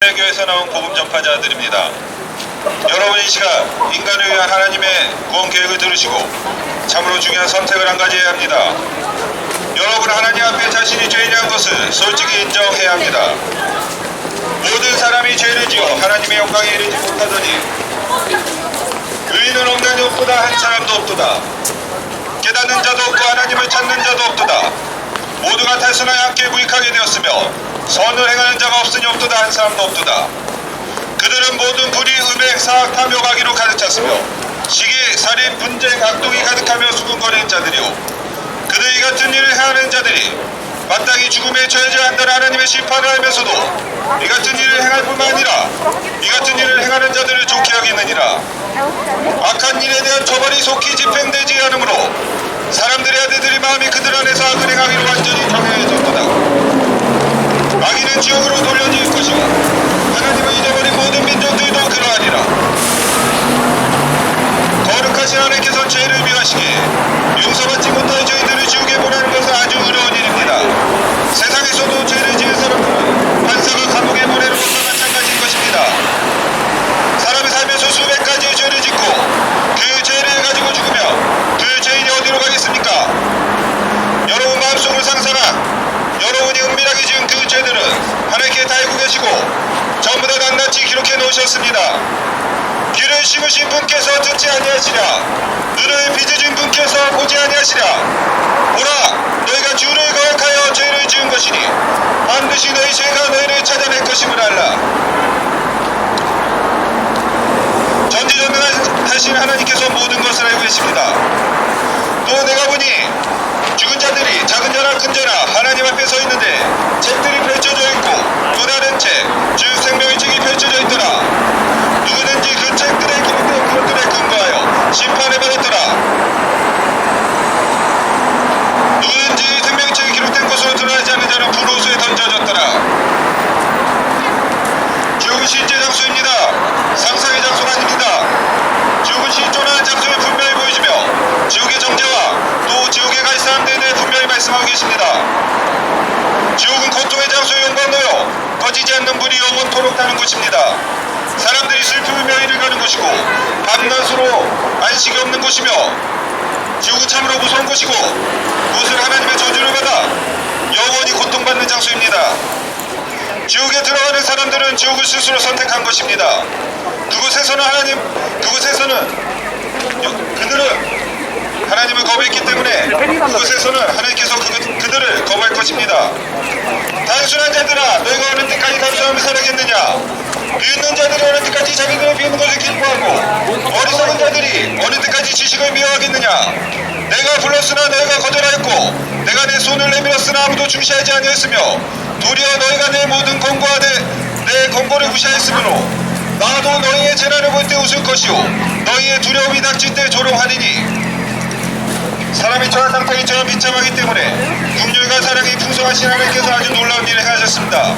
교회에서 나온 복음 전파자들입니다. 여러분 이 시간 인간을 위한 하나님의 구원 계획을 들으시고 참으로 중요한 선택을 한 가지 해야 합니다. 여러분 하나님 앞에 자신이 죄인이란 것을 솔직히 인정해야 합니다. 모든 사람이 죄를 지어 하나님의 영광에 이르지 못하더니 의인은 없나니 없도다 한 사람도 없도다. 깨닫는 자도 없고 하나님을 찾는 자도 없도다. 모두가 탈선하여 함께 무익하게 되었으며 선을 행하는 자가 없으니 없도다 한 사람도 없도다. 그들은 모든 불의, 음행, 사악, 탐욕, 악의로 가득 찼으며 시기, 살인, 분쟁, 악독이 가득하며 수군거리는 자들이요 그들 이 같은 일을 행하는 자들이 마땅히 죽음에 처해져야 한다는 하나님의 심판을 알면서도 이 같은 일을 행할 뿐만 아니라 이 같은 일을 행하는 자들을 좋게 하겠느니라. 악한 일에 대한 처벌이 속히 집행되지 않으므로 사람들의 아들들이 마음이 그들 안에서 악을 행하기로 완전히 정해졌도다. 악인은 지옥으로 돌려질 것이고 하나님을 잊어버린 모든 민족들도 그러하리라. 거룩하신 하나님께서 죄를 미워하시기에 용서받지 못할 저희들을 지옥에 보내는 것은 아주 어려운 일입니다. 세상에서도 죄를 지은 사람들은 판사가 감옥에 보내는 것과 마찬가지인 것입니다. 사람이 살면서 수백 가지의 죄를 짓고 그 죄를 가지고 죽으면 그 죄인이 어디로 가겠습니까? 여러분 마음속으로 상상한 여러분이 은밀하게 지은 그 죄들은 하나님께 다 알고 계시고 전부 다 낱낱이 기록해 놓으셨습니다. 귀를 심으신 분께서 듣지 아니하시랴 눈을 빚으신 분께서 보지 아니하시랴. 보라 너희가 주를 거역하여 죄를 지은 것이니 반드시 너희 죄가 너희를 찾아낼 것임을 알라. 전지전능하신 하나님께서 모든 것을 알고 계십니다. 또 내가 보니 죽은 자들이 작은 자나 큰 자나 하나님 앞에 서 있는데 책들이 펼쳐져 있고 또 다른 책, 즉 생명의 책이 펼쳐져 있더라. 누구든지 그 책들에 기록된 그것들에 근거하여 심판을 받았더라. 누구든지 생명의 책이 기록된 것으로 드러나지 않는 자는 불호수에 던져졌더라. 지옥은 실제 장소입니다. 상상의 장소가 아닙니다. 지옥은 실존하는 장소에 분명히 보여지며 지옥의 정죄와 또 지옥에 갈 사람들에 대해 분명히 말씀하고 계십니다. 지옥은 고통의 장소에 영광되어 꺼지지 않는 불이 영원토록 타는 곳입니다. 사람들이 슬픔의 멸의를 가는 곳이고 밤낮으로 안식이 없는 곳이며 지옥은 참으로 무서운 곳이고 그곳은 하나님의 저주를 받아 영원히 고통받는 장소입니다. 지옥에 들어가는 사람들은 지옥을 스스로 선택한 것입니다. 그들은 하나님을 거부했기 때문에 그곳에서는 하나님께서 그들을 거부할 것입니다. 단순한 자들아 너희가 어느 때까지 단순함을 살아겠느냐. 비웃는 자들이 어느 때까지 자기들의 비웃는 것을 기뻐하고 어리석은 자들이 어느 때까지 지식을 미워하겠느냐. 내가 불렀으나 너희가 거절하였고 내가 내 손을 내밀었으나 아무도 중시하지 아니하였으며 도리어 너희가 내 모든 권고와 내 권고를 무시하였으므로 나도 너희의 재난을 볼 때 웃을 것이요 너희의 두려움이 닥칠 때 조롱하리니. 사람이 처한 상태가 이처럼 비참하기 때문에 긍휼과 사랑이 풍성하신 하나님께서 아주 놀라운 일을 행하셨습니다.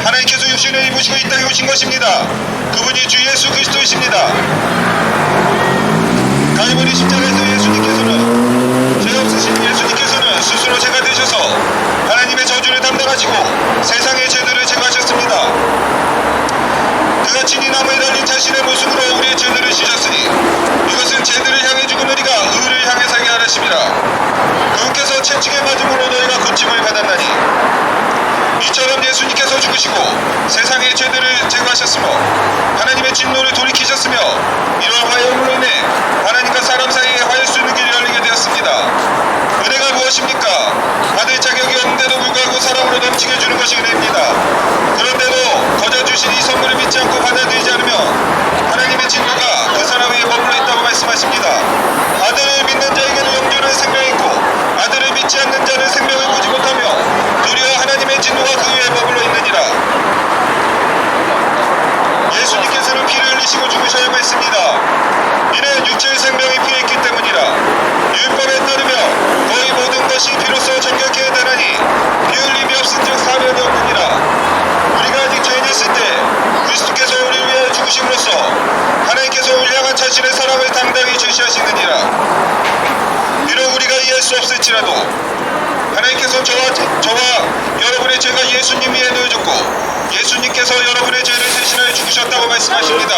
하나님께서 육신을 입으시고 이 땅에 오신 것입니다. 그분이 주 예수 그리스도이십니다. 갈보리 십자가에서 죄 없으신 예수님께서는 스스로 죄가 되셔서 하나님의 저주를 담당하시고 세상의 죄들을 제거하셨습니다. 그가 친히 나무에 달린 자신의 모습으로 우리의 죄들을 씻었으니 이것은 죄들을 향해 죽은 우리가 의를 향해 살게 하셨습니다. 그분께서 채찍에 맞음으로 너희가 고침을 받았나니 이처럼 예수님께서 죽으시고 세상의 죄들을 제거하셨으며 하나님의 진노를 돌이키셨으며 이런 화해음으로 인해 하나님과 사람 사이에 화해할 수 있는 길이 열리게 되었습니다. 은혜가 무엇입니까? 받을 자격이 없는데도 불구하고 사랑으로 넘치게 해주는 것이 은혜입니다. 그런데도 거저 주신 이 선물을 믿지 않고 받아들이지 않으면 하나님의 진노가 그 사람 위에 머물러 있다고 말씀하십니다. 아들을 믿는 자에게는 영존한 생명이 있고 아들을 믿지 않는 자는 생명을 보지 못하며 도리어 하나님의 진노가 그 위에 머물러 있느니라. 예수님께서는 피를 흘리시고 죽으셔야만 했습니다. 이는 육체의 생명이 피에 있기 때문이라. 율법에 따르면 거의 모든 것이 피로써 정결케 되나니 피 흘림이 없은즉 사면이 없느니라. 우리가 아직 죄인이었을 때 그리스도께서 우리를 위하여 죽으심으로써 하나님께서 우리를 향한 자신의 사랑을 당당히 제시하시느니라. 비록 우리가 이해할 수 없을지라도 하나님께서 저와 여러분의 죄가 예수님 위에 놓여졌고 예수님께서 여러분의 죄를 대신하여 죽으셨다고 말씀하십니다.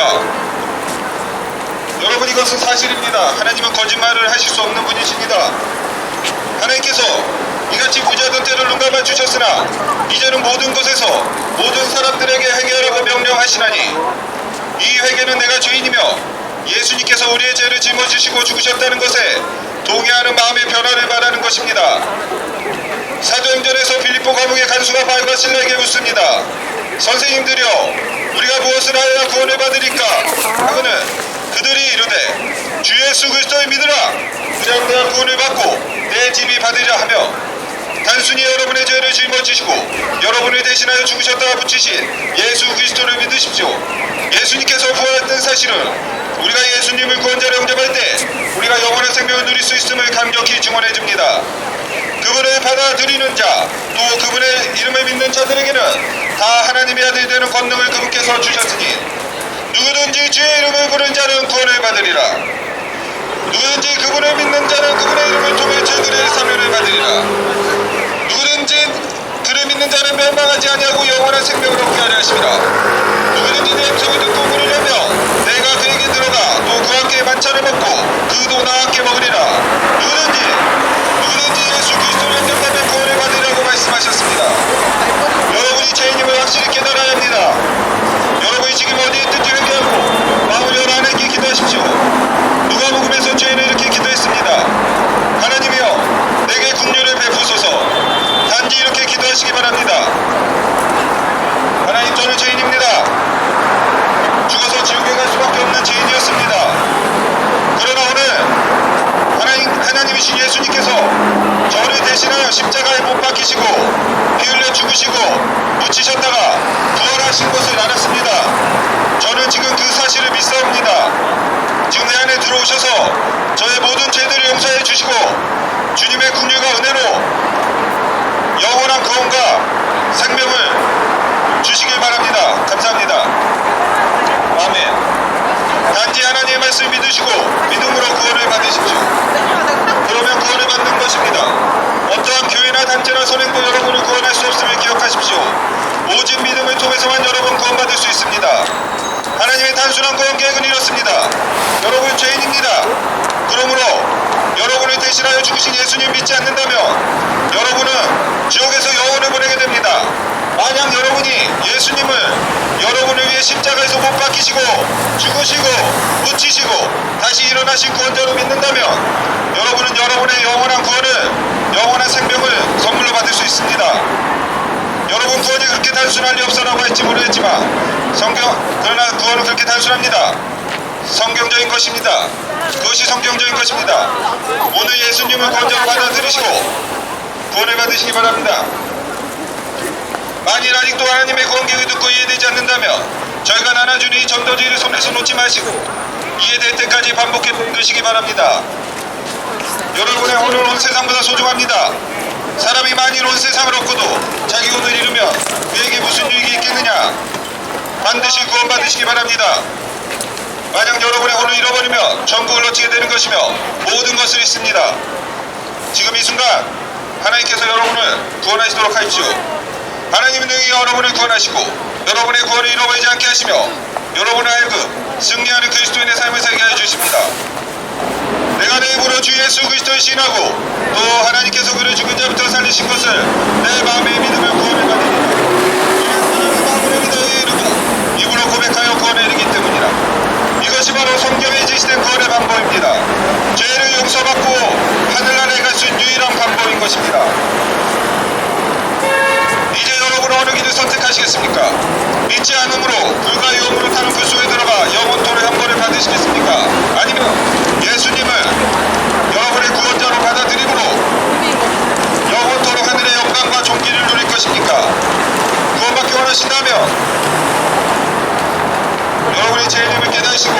여러분, 이것은 사실입니다. 하나님은 거짓말을 하실 수 없는 분이십니다. 하나님께서 이같이 부자던 때를 눈 감아 주셨으나 이제는 모든 곳에서 모든 사람들에게 회개하라고 명령하시나니 이 회개는 내가 죄인이며 예수님께서 우리의 죄를 짊어지시고 죽으셨다는 것에 동의하는 마음의 변화를 말하는 것입니다. 사도행전에서 빌립보 감옥의 간수가 바울과 실라에게 묻습니다. 선생님들이여, 우리가 무엇을 하여야 구원을 받으리까? 하고는 그들이 이르되 주 예수 그리스도를 믿으라. 그냥 내가 구원을 받고 내 집이 받으리라 하며 단순히 여러분의 죄를 짊어지시고 여러분을 대신하여 죽으셨다가 붙이신 예수 그리스도를 믿으십시오. 예수님께서 부활했던 사실은 우리가 예수님을 구원자로 영접할 때 우리가 영원한 생명을 누릴 수 있음을 감격히 증언해 줍니다. 그분을 받아들이는 자, 또 그분의 이름을 믿는 자들에게는 다 하나님의 아들 되는 권능을 그분께서 주셨으니 누구든지 주의 이름을 부르는 자는 구원을 받으리라. 누구든지 그분을 믿는 자는 그분의 이름을 통해 죄들의 사면을 받으리라. 누구든지 그를 믿는 자는 멸망하지 아니하고 영원한 생명을 얻게 하려 하심이라. 누구든지 내 음성을 듣고 물으려며 내가 그에게 들어가 또 그와 함께 만찬을 먹고 그도 나와 함께 먹으리라. 누구든지 예수 그리스도를 영접하면 구원을 받으리라고 말씀하셨습니다. 여러분이 죄인임을 확실히 깨달아야 합니다. 여러분이 지금 어디에 있든지 회개하고 마음을 열어 하나님께 기도하십시오. 누가복음에서 죄인을 이렇게 기도했습니다. 하나님이여, 내게 긍휼을 베푸소서. 단지 이렇게 기도하시기 바랍니다. 하나님, 저는 죄인입니다. 죽어서 지옥에 갈 수밖에 없는 죄인이었습니다. 그러나 오늘 하나님이신 예수님께서 저를 대신하여 십자가에 못 박히시고 피 흘려 죽으시고 묻히셨다가 부활하신 것을 알았습니다. 저는 지금 그 사실을 믿사옵니다. 지금 내 안에 들어오셔서 저의 모든 죄들을 용서해 주시고 주님의 긍휼과 은혜로 영원한 구원과 생명을 주시길 바랍니다. 감사합니다. 아멘. 단지 하나님의 말씀을 믿으시고 믿음으로 구원을 받으십시오. 그러면 구원을 받는 것입니다. 어떠한 교회나 단체나 선행도 여러분을 구원할 수 없음을 기억하십시오. 오직 믿음을 통해서만 여러분 구원받을 수 있습니다. 하나님의 단순한 구원 계획은 이렇습니다. 여러분 죄인입니다. 그러므로 여러분을 대신하여 죽으신 예수님 믿지 않는다면 여러분은 지옥에서 영혼을 보내게 됩니다. 만약 여러분이 예수님을 여러분을 위해 십자가에서 못 박히시고 죽으시고 묻히시고 다시 일어나신 구원자로 믿는다면 여러분은 여러분의 영원한 구원을, 영원한 생명을 선물로 받을 수 있습니다. 여러분, 구원이 그렇게 단순할 리 없어라고 할지 모르겠지만 그러나 구원은 그렇게 단순합니다. 성경적인 것입니다. 그것이 성경적인 것입니다. 오늘 예수님을 구원자로 받아들이시고 구원을 받으시기 바랍니다. 만일 아직도 하나님의 구원 계획을 듣고 이해되지 않는다면 저희가 나눠준 이 전도지를 손에서 놓지 마시고 이해될 때까지 반복해 보시기 바랍니다. 여러분의 오늘 온 세상보다 소중합니다. 사람이 만일 온 세상을 얻고도 자기 혼을 잃으면 그에게 무슨 유익이 있겠느냐. 반드시 구원받으시기 바랍니다. 만약 여러분의 혼을 잃어버리면 전국을 놓치게 되는 것이며 모든 것을 잃습니다. 지금 이 순간 하나님께서 여러분을 구원하시도록 하십시오. 하나님은 능히 여러분을 구원하시고 여러분의 구원을 잃어버리지 않게 하시며 여러분의 하여금 승리하는 그리스도인의 삶을 살게 하여 주십니다. 내가 내 입으로 주 예수 그리스도를 시인하고 또 하나님께서 그를 죽은 자부터 살리신 것을 내 마음에 믿으며 구원을 받으리라. 이는 마음으로 믿어 이르고 입으로 고백하여 구원에 이르기 때문이라. 이것이 바로 성경에 제시된 구원의 방법입니다. 죄를 용서받고 하늘나라에 갈 수 있는 유일한 방법인 것입니다. 이제 여러분은 어느 길을 선택하시겠습니까? 믿지 않음으로 불과 유혹으로 타는 불 속에 들어가 영원토록 형벌을 받으시겠습니까? 아니면 예수님을 여러분의 구원자로 받아들임으로 영원토록 하늘의 영광과 존귀를 누릴 것입니까? 구원받기 원하신다면 여러분의 죄인임을 깨닫으시고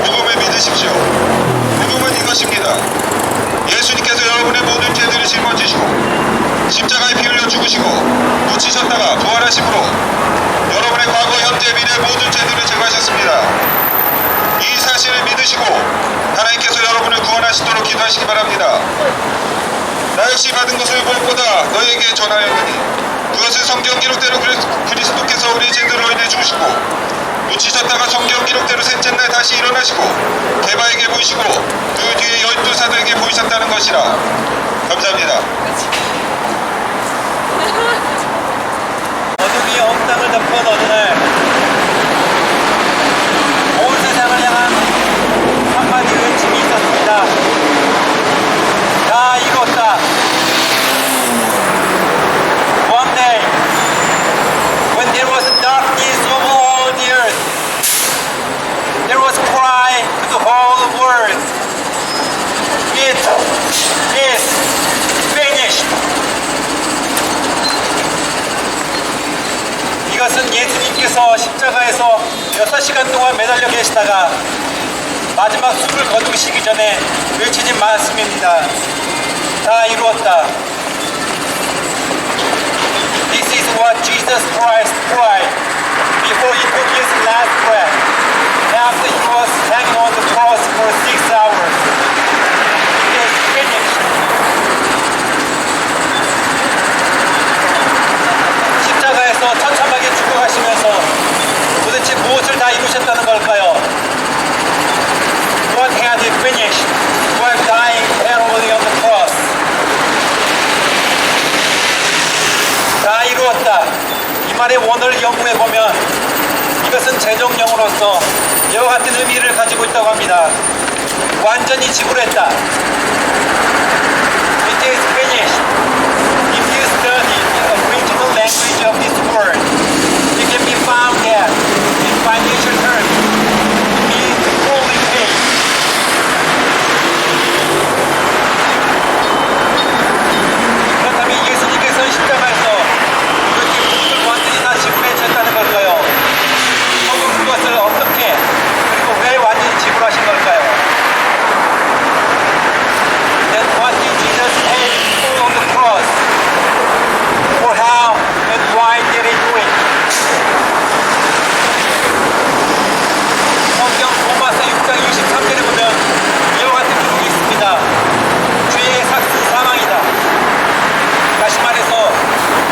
복음을 믿으십시오. 복음은 이것입니다. 예수님께서 여러분의 모든 죄들을 짊어지시고 십자가에 피 흘려 죽으시고 묻히셨다가 부활하심으로 여러분의 과거, 현재, 미래 모든 죄들을 제거하셨습니다. 이 사실을 믿으시고 하나님께서 여러분을 구원하시도록 기도하시기 바랍니다. 나 역시 받은 것을 무엇보다 너에게 전하였느니 그것을 성경 기록대로 그리스도께서 우리 죄들로 인해 죽으시고 묻히셨다가 성경 기록대로 셋째 날 다시 일어나시고 게바에게 보이시고 그 뒤에 12사도에게 보이셨다는 것이라. 감사합니다. 어둠이 온 땅을 덮은 어느 날 온 세상을 향한 한마디 외침이 있었습니다. 다 이뤘다. One day, when there was darkness over all the earth, there was a cry to the whole world. It is finished. 이것은 예수님께서 십자가에서 6시간 동안 매달려 계시다가 마지막 숨을 거두시기 전에 외치신 말씀입니다. 다 이루었다. This is what Jesus Christ cried before he took his last breath after he was hanging on the cross for 6 hours. It is finished. 십자가에서 처참하게 죽어가시면서 도대체 무엇을 다 이루셨다는 걸까요? What had he finished while dying terribly on the cross? 다 이루었다. 이 말의 원어를 연구해보면 이것은 재정령으로서 이와 같은 의미를 가지고 있다고 합니다. 완전히 지불했다. It is finished. If you study the original language of this word, it can be found that in financial terms, it means fully paid. 그렇다면 예수님께서는 십자가에서 이렇게 모든 완전히 다 지불해주셨다는 걸까요? 혹은 그것을 어떻게 그리고 왜 완전히 지불하신 걸까요? Then what did Jesus pay on the cross? For how and why did he do it? 성경 로마서 6장 23절에 보면 이와 같은 기록이 있습니다. 죄의 삭은 사망이다. 다시 말해서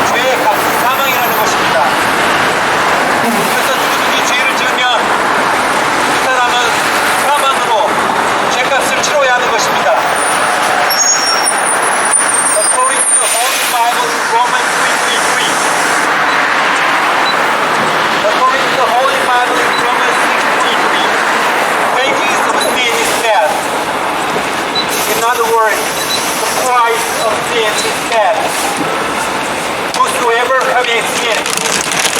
죄의 값은 사망이라는 것입니다. 그래서 누구든지 죄를 지으면 그 사람은 사망으로 죄값을 치러야 하는 것입니다. According to the Holy Bible in Romans 3:3. According to the Holy Bible in Romans 6:3. Wages of sin is death. In other words, the price of sin is death. Whosoever commits sin,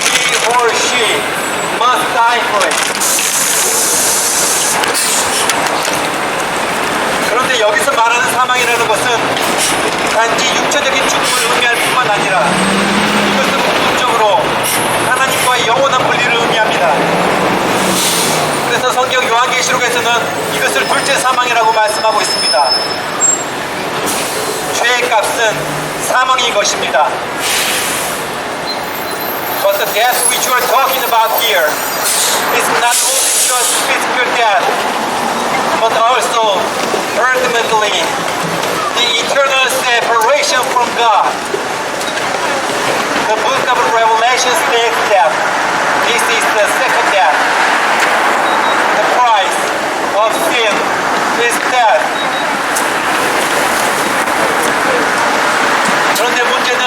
he or she must die for it. 그런데 여기서 말하는 사망이라는 것은 단지 육체적인 죽음을 의미할 뿐만 아니라 이것은 궁극적으로 하나님과의 영원한 분리를 의미합니다. 그래서 성경 요한계시록에서는 이것을 둘째 사망이라고 말씀하고 있습니다. 죄의 값은 사망인 것입니다. But the death which we are talking about here is not only just physical death, but also ultimately the eternal separation from God. The book of Revelation states that this is the second death. The price of sin is death. 그런데 문제는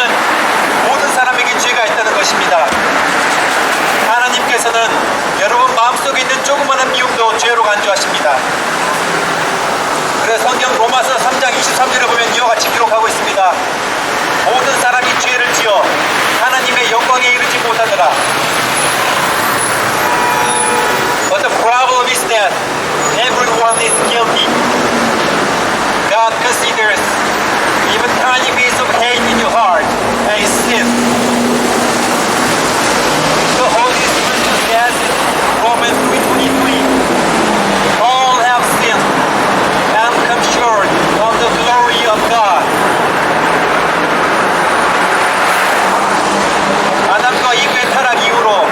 모든 사람에게 죄가 있다는 것입니다. 하나님께서는 여러분 마음속에 있는 조그마한 미움도 죄로 간주하십니다. 그래서 성경 로마서 3장 23절에 보면 이와 같이 기록하고 있습니다. 모든 사람이 죄를 지어 하나님의 영광에 이르지 못하더라. But the problem is that everyone is guilty. God considers even tiny bits of hate in your heart as sin. The Holy Scripture says in Romans 3:23, all have sinned and come short of the glory of God. 아담과 이브의 타락 이후로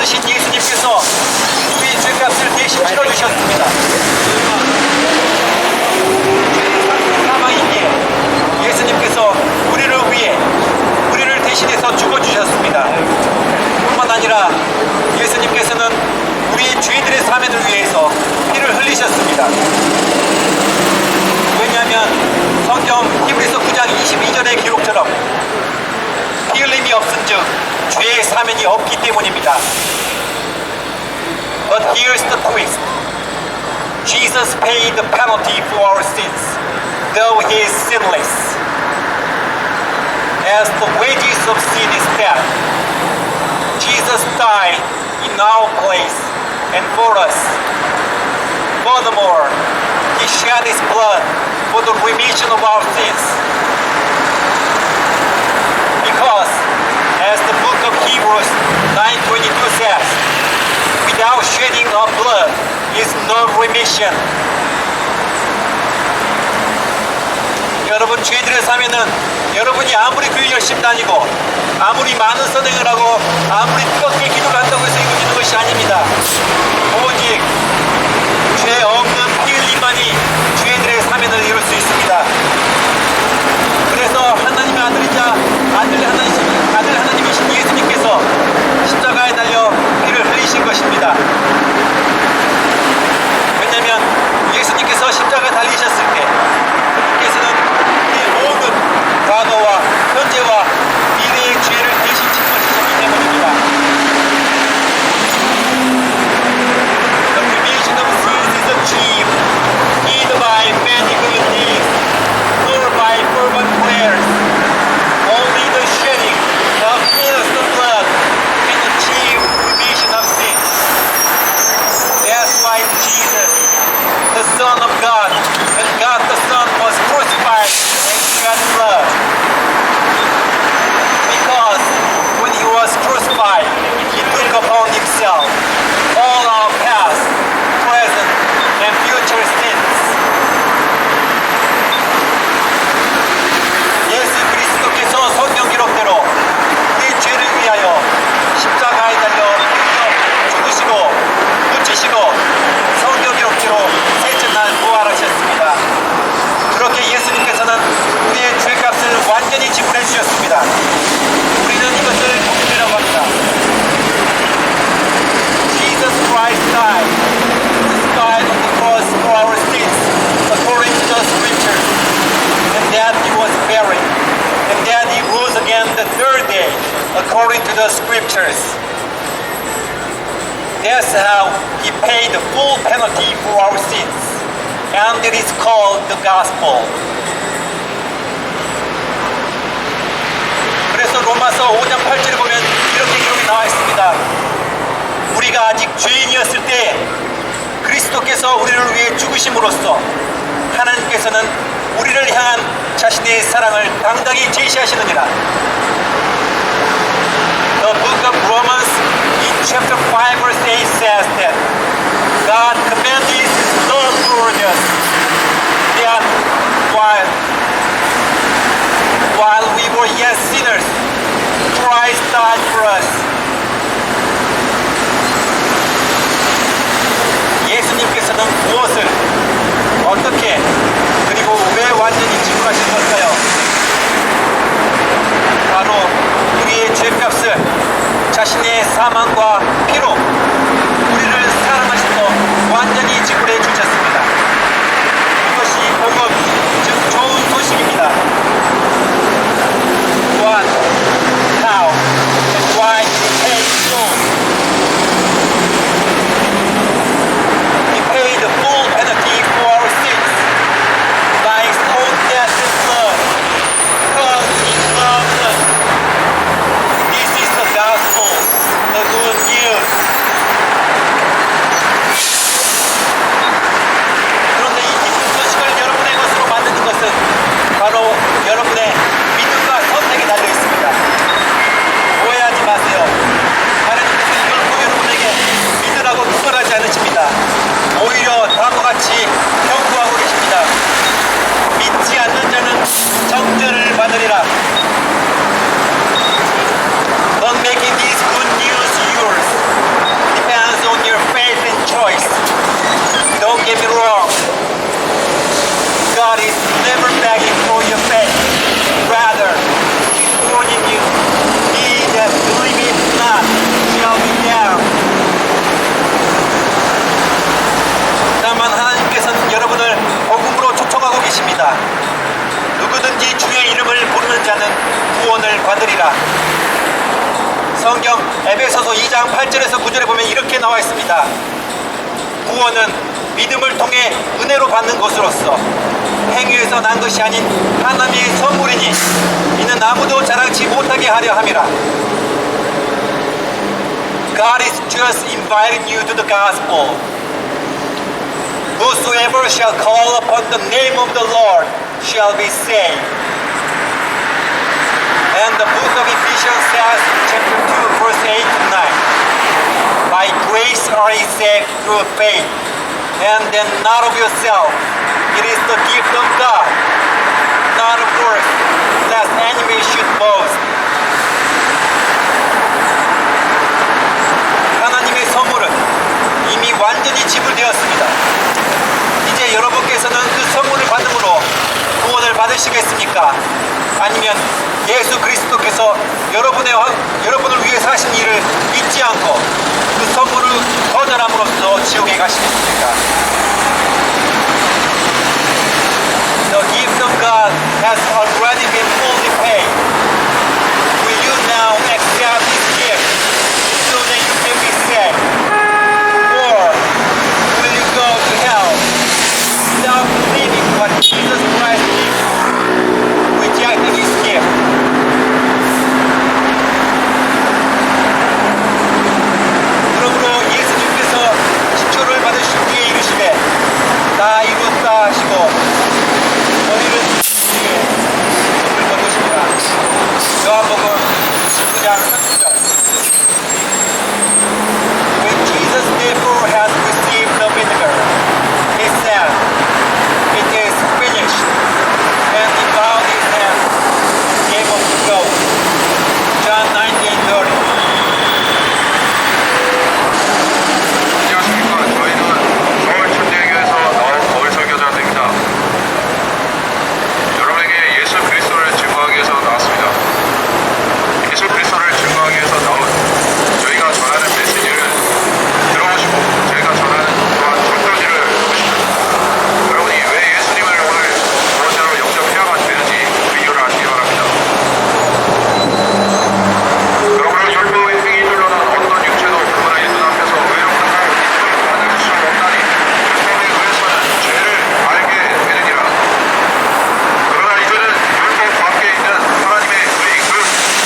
없으신 예수님께서 우리의 죄값을 대신 치러주셨습니다. 사망이기에 예수님께서 우리를 위해 우리를 대신해서 죽어주셨습니다. 뿐만 아니라 예수님께서는 우리의 죄들의 사면을 위해서 피를 흘리셨습니다. 왜냐하면 성경 히브리서 9장 22절의 기록처럼 피 흘림이 없은즉 죄의 사면이 없기 때문입니다. But here's the twist. Jesus paid the penalty for our sins, though he is sinless. As the wages of sin is death, Jesus died in our place and for us. Furthermore, he shed his blood for the remission of our sins. Because, as the book of Hebrews 9:22 says, without shedding of blood is no remission. 여러분, 죄들의 사면은 여러분이 아무리 교회 열심히 다니고 아무리 많은 선행을 하고 아무리 뜨겁게 기도를 한다고 해서 이루어지는 것이 아닙니다. 오직 죄 없는 피 흘림만이 죄들의 사면을 이룰 수 있습니다. 그래서 하나님의 아들이자 아들 하나님이신 예수님께서 십자가에 달려 피를 흘리신 것입니다. 왜냐하면 예수님께서 십자가에 달리셨을 때 그분께서는 우리의 모든 과거와 현재와 미래의 죄를 대신 짊어지셨기 때문입니다. The remission of sins is achieved neither by many good deeds nor by fervent prayers. Only the shedding of innocent blood can achieve remission of sins. That's why Jesus, the Son of God, and God the Son was crucified and shed blood. Because when he was crucified, he took upon himself all our past, present, and future sins. 예수 그리스도께서 성경 기록대로 우리 죄를 위하여 십자가에 달려 죽으시고 묻히시고 성경 기록대로 셋째 날 부활하셨습니다. 그렇게 예수님께서는 우리의 죄값을 완전히 지불해 주셨습니다. 우리는 이것을 복음이라고 합니다. Jesus Christ died on the cross for our sins, according to the scriptures, and that he was buried, and that he rose again the third day, according to the scriptures. That's how he paid the full penalty for our sins, and it is called the gospel. 그래서 로마서 5장 8절에 보면 이렇게 기록이 나와 있습니다. 우리가 아직 죄인이었을 때 그리스도께서 우리를 위해 죽으심으로써 하나님께서는 우리를 향한 자신의 사랑을 당당히 제시하시느니라. The book of Romans in chapter 5 verse 8 says that God commended his love toward us, that while we were yet sinners, Christ died for us. 예수님께서는 무엇을 어떻게 그리고 왜 완전히 지불하신 걸까요? 바로 우리의 죄값을 자신의 사망과 피로 우리를 사랑하셔서 완전히 지불해 주셨습니다. 이것이 복음, 즉 좋은 소식입니다. What, how, and why he paid so. He paid the full penalty for our sins by his own death and blood, because he loved us. This is the gospel, the good news. 그런데 이 기쁜 소식을 여러분의 것으로 만드는 것은 바로 여러분의 믿음과 선택에 달려 있습니다. 오해하지 마세요. 하나님께서 결코 여러분에게 믿으라고 구걸하지 않으십니다. 오히려 다음과같이 경고하고 계십니다. 믿지 않는 자는 정죄를 받으리라. But making this good news yours, 에베소서 2장 8절에서 9절에 보면 이렇게 나와 있습니다. 구원은 믿음을 통해 은혜로 받는 것으로서 행위에서 난 것이 아닌 하나님의 선물이니 이는 아무도 자랑치 못하게 하려 함이라. God is just inviting you to the gospel. Whosoever shall call upon the name of the Lord shall be saved. And the book of Ephesians says, chapter 2, verse 8 to 9, by grace are ye saved through faith, and then not of yourself. It is the gift of God, not of works, lest any man should boast. 하나님의 선물은 이미 완전히 지불되었습니다. 이제 여러분께서는 그 선물을 받음으로 구원을 받으시겠습니까? 아니면 예수 그리스도께서 여러분을 위해 사신 일을 잊지 않고 그 선물을 거절함으로써 지옥에 가시겠습니까? The gift of God has already been fully paid. Will you now accept His gift so that you can be saved? Or will you go to hell without believing what Jesus Christ did, rejecting His gift? 그러므로 예수님께서 시초를 받으신 뒤에 이르시되 다 이루었다 하시고 너희는 뒤에 손을 거두시니라. 요한복음 19장 30절. When Jesus therefore had received the vinegar, he said, "It is finished." And he bowed his head and gave up the ghost. John 19:30. 안녕하십니까. 저희는 서울천대교에서 나온 거울 설교자입니다. 여러분에게 예수 그리스도를 증거하기 위해서 나왔습니다. 예수 그리스도를 증거하기 위해서 나온 저희가 전하는 메시지를 들어보시고 저희가 전하는 또한 설교지를 보시면 여러분이 왜 예수님을 오늘 구원자로 영접해야만 되는지 그 이유를 아시기 바랍니다. 그러므로 율법의 행위들로는 어떤 육체도 그분의 눈앞에서 의롭다고 받을 수 없나니 율법에 의해서는 죄를 알게 되느니라. 그러나 이제는 율법 밖에 있는 하나님의 의 그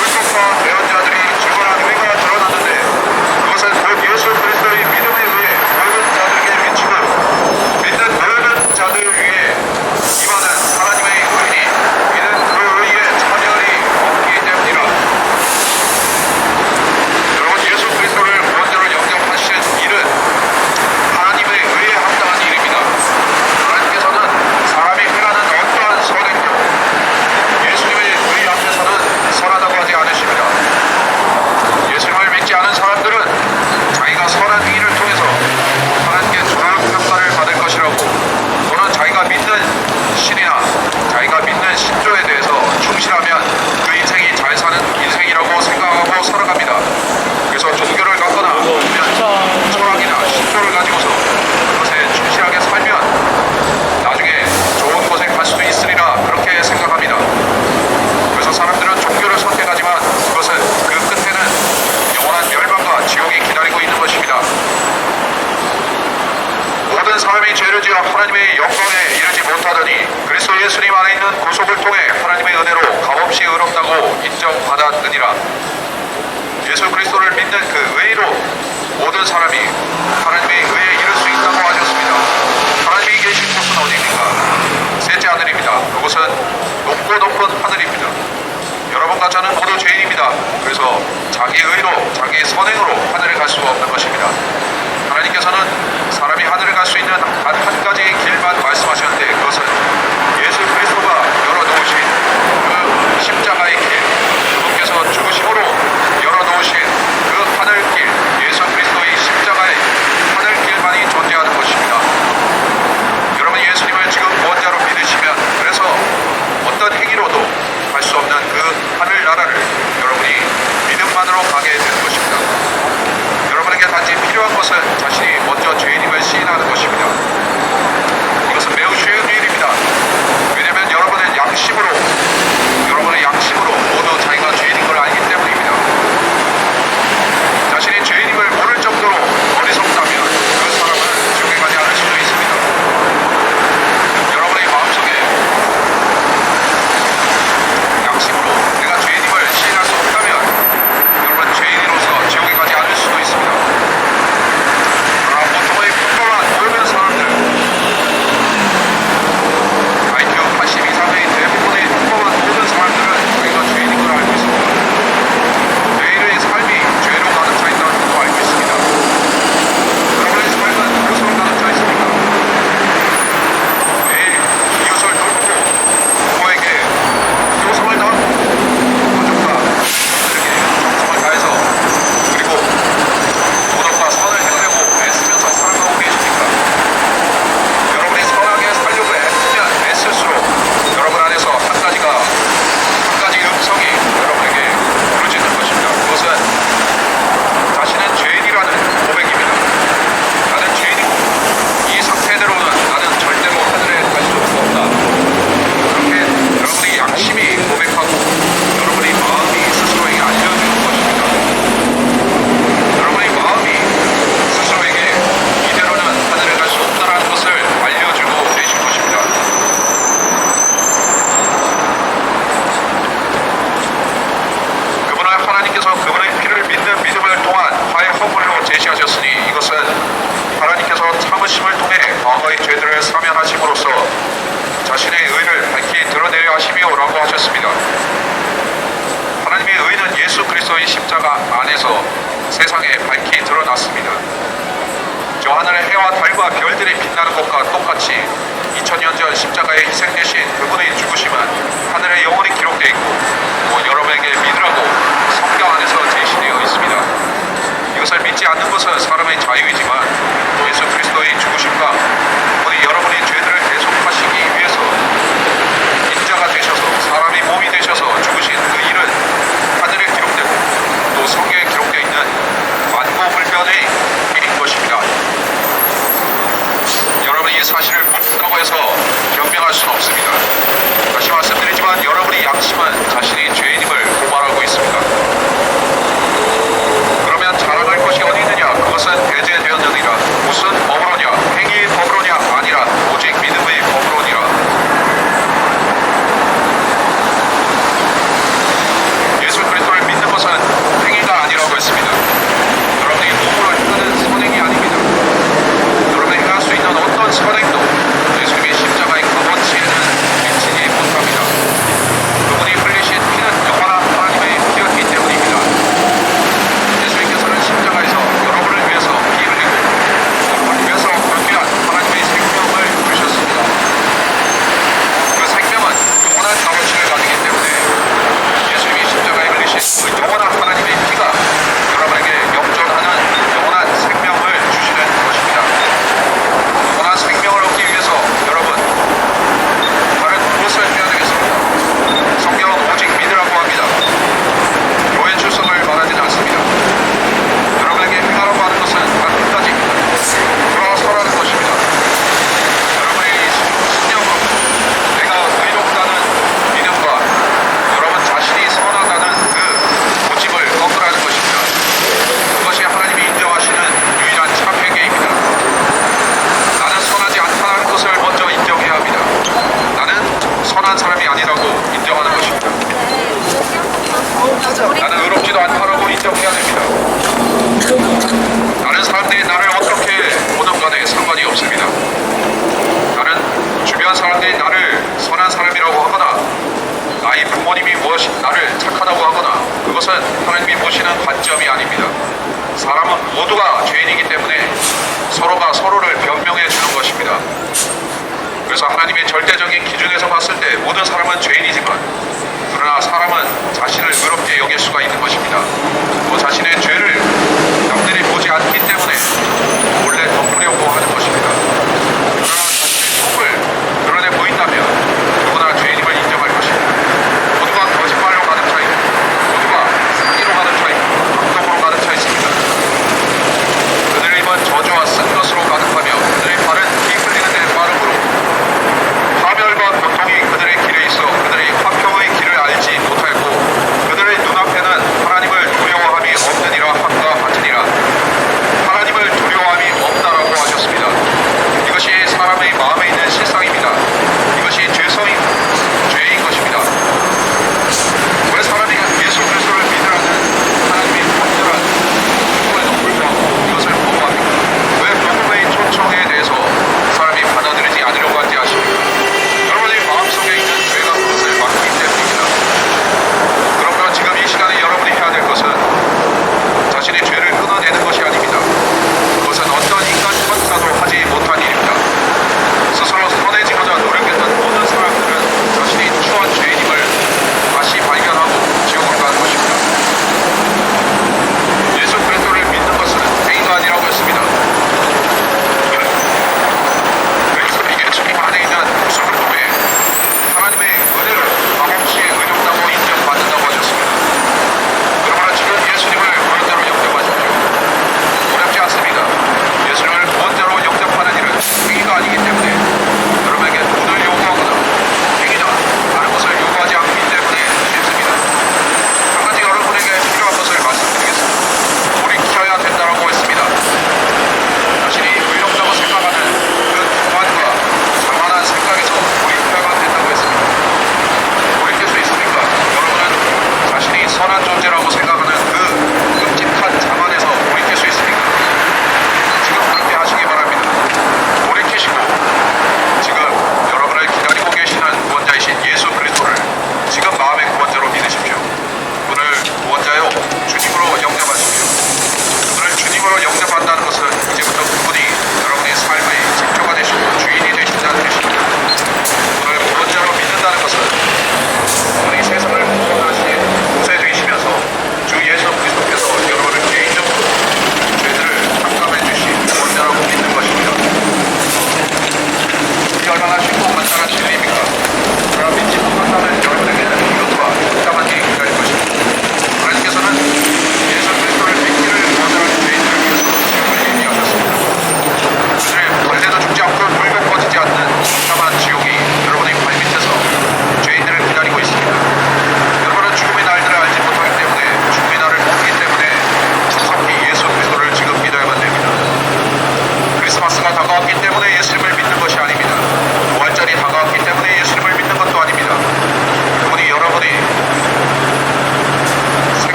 율법과 예언자들이 증언한 의가 드러났는데 그것은 곧 예수 그리스도의 믿음에 의해 모든 자들에게 미치고 믿는 모든 자들 위에 임하는 하나님의 의니 이는 그 의에 차별이 없기 때문이라. 여러분, 예수 그리스도를 구원자로 영접하신 일은 하나님의 의에 합당한 일입니다. 하나님께서는 사람이 행하는 어떠한 선행도 예수님의 의 앞에서는 선하다고 하지 않으십니다. 예수님을 믿지 않은 사람들은 자기가 선한 행위를 통해서 하나님께 좋은 평가를 받을 것이라고 또는 자기가 믿는 신이나 자기가 믿는 신조에 대해서 충실하면 그 인생이 잘 사는 인생이라고 생각하고 살아갑니다. 그래서 종교를 갖거나 아니면 철학이나 신조를 가지고서 그것에 충실하게 살면 나중에 좋은 곳에 갈 수도 있으리라 그렇게 생각합니다. 그래서 사람들은 종교를 선택하지만 그것은 그 끝에는 영원한 멸망과 지옥이 기다리고 있는 것입니다. 모든 사람이 죄를 지어 하나님의 영광에 이르지 못하더니 그리스도 예수님 안에 있는 구속을 통해 하나님의 은혜로 값없이 의롭다고 인정받았느니라. 예수 그리스도를 믿는 그 의로 모든 사람이 하나님의 의에 이를 수 있다고 하셨습니다. 하나님이 계신 곳은 어디입니까? 셋째 하늘입니다. 그곳은 높고 높은 하늘입니다. 여러분과 저는 모두 죄인입니다. 그래서 자기 의로 자기 선행으로 하늘에 갈 수가 없는 것입니다. 하나님께서는 사람이 하늘에 갈 수 있는 한 가지의 길만 말씀하셨는데 그것은 예수 그리스도가 열어놓으신 그 십자가의 길, 그분께서 죽으심으로 열어놓으신 그 하늘길, 예수 그리스도의 십자가의 하늘길만이 존재하는 것입니다. 여러분, 예수님을 지금 구원자로 믿으시면 그래서 어떤 행위로도 할 수 없는 그 하늘나라를 여러분이 믿음만으로 가게 되는 것입니다. 여러분에게 단지 필요한 것은 자신이 먼저 죄인임을 시인하는 것입니다. 이것은 매우 쉬운 일입니다. 왜냐하면 여러분의 양심으로 모두 자기가 죄인인 걸 알기 때문입니다. 났습니다. 저 하늘의 해와 달과 별들이 빛나는 것과 똑같이 2000년 전 십자가에 희생되신 그분의 죽으심은 하늘에 영원히 기록되어 있고 또 여러분에게 믿으라고 성경 안에서 제시되어 있습니다. 이것을 믿지 않는 것은 사람의 자유이지만 또 예수 그리스도의 죽으심과 그분이 여러분의 죄들을 대속하시기 위해서 인자가 되셔서 사람이 몸이 되셔서 죽으신 그 일은 하늘에 기록되고 또 성경에 기록되어 있는 만고불변의 일인 것입니다. 여러분이 이 사실을 모른다고 해서 변명할 수는 없습니다. 다시 말씀드리지만 여러분의 양심은 자신이 죄인임을 고발하고 있습니다. 그러면 자랑할 것이 어디 있느냐? 그것은 배제되었느니라. 무슨 법으로냐? 행위의 법으로냐? 아니라 오직 믿음의 법으로니라. 예수 그리스도를 믿는 것은 행위가 아니라고 했습니다. 여러분이 몸으로 행하는 선행이 아닙니다. 여러분이 행할 수 있는 어떤 선행도 예수님의 십자가의 값어치에는 미치지 못합니다. 그분이 흘리신 피는 영원한 하나님의 피였기 때문입니다. 예수님께서는 십자가에서 여러분을 위해서 피 흘리고 여러분을 위해서 존귀한 하나님의 생명을 주셨습니다. 그 생명은 영원한 값어치를 가지기 때문에 예수님이 십자가에 흘리신 그 영원한 하나님의 피가 여러분에게 역전하는 영원한 생명을 주시는 것입니다. 영원한 생명을 얻기 위해서 여러분 다른 무엇을 해야 되겠습니까? 성경은 오직 믿으라고 합니다. 교회 출석을 말하지는 않습니다. 여러분에게 행하라고 하는 것은 단 한 가지입니다. 돌아서라는 것입니다. 여러분의 신념으로 내가 의롭다는 믿음과 여러분 자신이 선하다는 그 고집을 꺾으라는 것입니다. 그것이 하나님이 인정하시는 유일한 참 회개입니다. 나는 선하지 않다는 것을 먼저 인정해야 합니다. 나는 선한 사람이 아니라고 인정하는 것입니다. 나는 의롭지도 않다라고 인정해야 됩니다. 다른 사람들이 나를 어떻게 보든 간에 상관이 없습니다. 나는 주변 사람들이 나를 선한 사람이라고 하거나 나의 부모님이 나를 착하다고 하거나 그것은 하나님이 보시는 관점이 아닙니다. 사람은 모두가 죄인이기 때문에 서로가 서로를 변명해 주는 것입니다. 그래서 하나님의 절대적인 기준에서 봤을 때 모든 사람은 죄인이지만 그러나 사람은 자신을 의롭게 여길 수가 있는 것입니다. 또 자신의 죄를